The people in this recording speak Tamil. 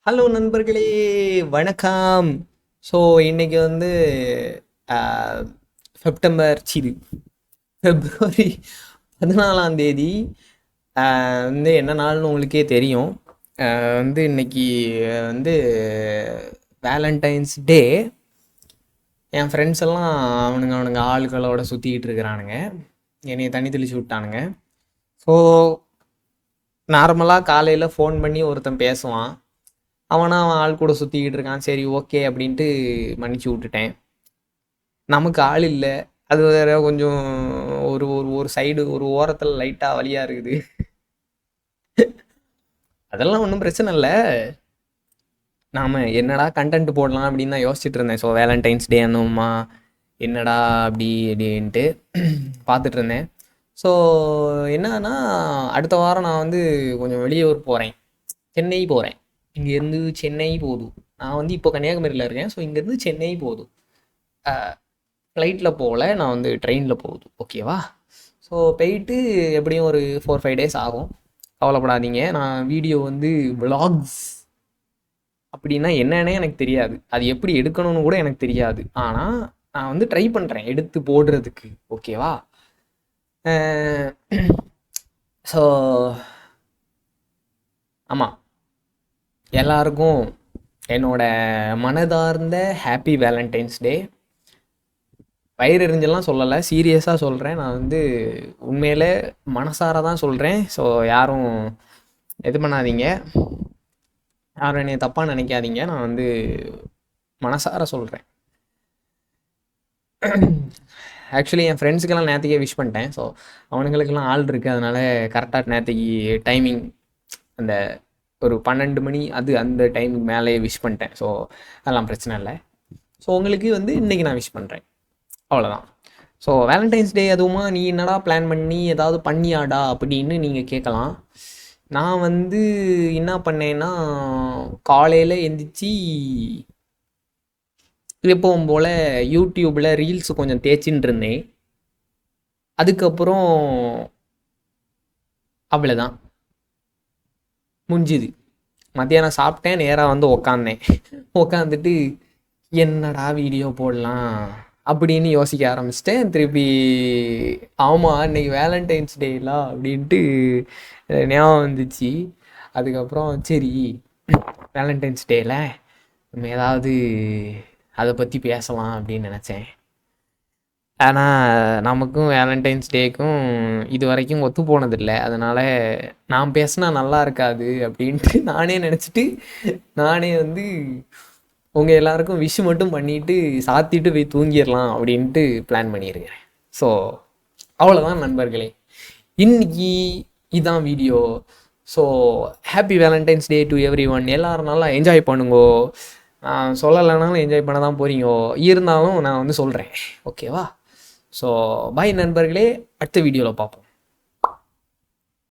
ஹலோ நண்பர்களே, வணக்கம். ஸோ இன்னைக்கு வந்து செப்டம்பர் பிப்ரவரி 14ஆம் தேதி. வந்து என்ன நாள்னு உங்களுக்கே தெரியும். வந்து இன்னைக்கு வந்து வேலண்டைன்ஸ் டே. என் ஃப்ரெண்ட்ஸ் எல்லாம் அவனுங்க ஆளுகளோட சுற்றிக்கிட்டு இருக்கிறானுங்க. என்னைய தண்ணி தெளிச்சு விட்டானுங்க. ஸோ நார்மலாக காலையில் ஃபோன் பண்ணி ஒருத்தன் பேசுவான். அவன் ஆள் கூட சுற்றிக்கிட்டு இருக்கான். சரி, ஓகே அப்படின்ட்டு மன்னிச்சு விட்டுட்டேன். நமக்கு ஆள் இல்லை. அது வேற கொஞ்சம் ஒரு ஒரு ஒரு சைடு ஒரு ஓரத்தில் லைட்டாக வலியாக இருக்குது. அதெல்லாம் ஒன்றும் பிரச்சனை இல்லை. நாம் என்னடா கண்டென்ட் போடலாம் அப்படின்னு தான் யோசிச்சுட்டு இருந்தேன். ஸோ வேலண்டைன்ஸ் டே என்னம்மா என்னடா அப்படின்ட்டு பார்த்துட்டு இருந்தேன். ஸோ என்னன்னா, அடுத்த வாரம் நான் வந்து கொஞ்சம் வெளியூர் போகிறேன். சென்னை போகிறேன். இங்கேருந்து சென்னை போதும். நான் வந்து இப்போ கன்னியாகுமரியில் இருக்கேன். ஸோ இங்கேருந்து சென்னை போதும். ஃப்ளைட்டில் போகல, நான் வந்து ட்ரெயினில் போகுது. ஓகேவா? ஸோ போயிட்டு எப்படியும் ஒரு 4-5 டேஸ் ஆகும். கவலைப்படாதீங்க. நான் வீடியோ வந்து விலாக்ஸ் அப்படின்னா என்னன்னே எனக்கு தெரியாது. அது எப்படி எடுக்கணும்னு கூட எனக்கு தெரியாது. ஆனால் நான் வந்து ட்ரை பண்ணுறேன் எடுத்து போடுறதுக்கு. ஓகேவா? ஸோ ஆமாம், எல்லாருக்கும் என்னோட மனதார்ந்த ஹாப்பி வேலண்டைன்ஸ் டே. வயிறு எரிஞ்செல்லாம் சொல்லலை, சீரியஸாக சொல்கிறேன். நான் வந்து உண்மையிலே மனசார தான் சொல்கிறேன். ஸோ யாரும் இது பண்ணாதீங்க, யாரும் என்னை தப்பாக நினைக்காதீங்க. நான் வந்து மனசார சொல்கிறேன். ஆக்சுவலி என் ஃப்ரெண்ட்ஸுக்கெல்லாம் நேற்றுக்கே விஷ் பண்ணிட்டேன். ஸோ அவனுங்களுக்கெல்லாம் ஆள் இருக்குது. அதனால் கரெக்டாக நேற்றுக்கு டைமிங் அந்த ஒரு 12 மணி அந்த டைமுக்கு மேலே விஷ் பண்ணிட்டேன். ஸோ அதெல்லாம் பிரச்சனை இல்லை. ஸோ உங்களுக்கு வந்து இன்றைக்கி நான் விஷ் பண்ணுறேன், அவ்வளோதான். ஸோ வேலண்டைன்ஸ் டே அதுவுமா நீ என்னடா பிளான் பண்ணி ஏதாவது பண்ணியாடா அப்படின்னு நீங்கள் கேட்கலாம். நான் வந்து என்ன பண்ணேன்னா, காலையில் எந்திரிச்சு எப்பவும் போல் யூடியூப்பில் ரீல்ஸ் கொஞ்சம் தேய்ச்சின்னு இருந்தேன். அதுக்கப்புறம் அவ்வளோதான் முடிஞ்சுது. மத்தியானம் சாப்பிட்டேன், நேராக வந்து உக்காந்துட்டு என்னடா வீடியோ போடலாம் அப்படின்னு யோசிக்க ஆரம்பிச்சிட்டேன். திருப்பி ஆமாம் இன்னைக்கு வேலண்டைன்ஸ் டேலாம் அப்படின்ட்டு ஞாபகம் வந்துச்சு. அதுக்கப்புறம் சரி, வேலண்டைன்ஸ் டேயில் நம்ம ஏதாவது அதை பற்றி பேசலாம் அப்படின்னு நினச்சேன். ஆனால் நமக்கும் வேலண்டைன்ஸ் டேக்கும் இது வரைக்கும் ஒத்து போனதில்லை. அதனால் நான் பேசினா நல்லா இருக்காது அப்படின்ட்டு நானே நினச்சிட்டு நானே வந்து உங்கள் எல்லாருக்கும் விஷ் மட்டும் பண்ணிவிட்டு சாத்திட்டு போய் தூங்கிடலாம் அப்படின்ட்டு பிளான் பண்ணியிருக்கிறேன். ஸோ அவ்வளோதான் நண்பர்களே, இன்னைக்கு இதான் video. So happy Valentine's day to every one. எல்லோரும் நல்லா என்ஜாய் பண்ணுங்கோ. நான் சொல்லலைனாலும் என்ஜாய் பண்ண தான் போகிறீங்கோ, இருந்தாலும் நான் வந்து சொல்கிறேன். ஓகேவா? ஸோ பாய் நண்பர்களே, அடுத்த வீடியோவில் பார்ப்போம்.